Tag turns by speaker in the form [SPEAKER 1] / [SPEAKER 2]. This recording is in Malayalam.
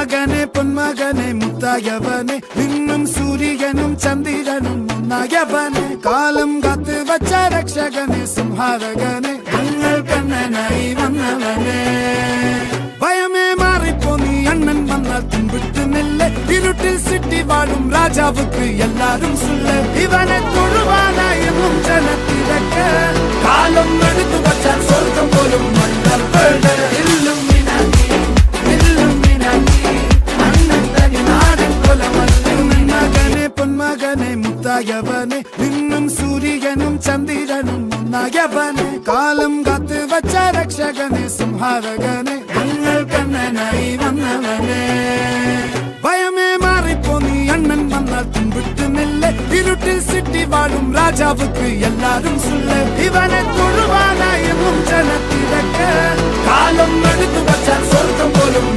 [SPEAKER 1] പൊന്മകനെ പൊന്മകനെ മുത്തായവനെ നിന്നും സൂര്യനും ചന്ദ്രനും ഒന്നായവനെ കാലം കാത്ത് വച്ച രക്ഷകനെ സംഹാരകനെ ഞങ്ങൾ കണ്ണനായി വന്നവനെ ഭയമേ മാറിപ്പോ നീ അണ്ണൻ വന്നാൽ തുമ്പിട്ട് നെല്ല് ഇരുട്ടിൽ സിറ്റി വാഴും രാജാവുക്ക് എല്ലാരും സുല്ല് ഇവനെ തൊഴുവാനായും ജനത്തിരക്ക് കാലം എടുത്തു വച്ചാൽ സ്വർഗം പോലും മണ്ണൽ വീട് മുത്തായവനെ നിന്നും സൂര്യനും ചന്ദ്രനും ഒന്നായവനെ കാലം കാത്ത് വച്ച രക്ഷകനെ സംഹാരകനെ ഞങ്ങൾ കണ്ണനായി വന്നവനെ ഭയമേ മാറിപ്പോ നീ അണ്ണൻ വന്നാൽ തുമ്പിട്ട് നെല്ല് ഇരുട്ടിൽ സിറ്റി വാഴും രാജാവുക്ക് എല്ലാരും സുല്ല് ഇവനെ തൊഴുവാനായും ജനത്തിരക്ക് കാലം എടുത്തു വച്ചാൽ സ്വർഗം പോലും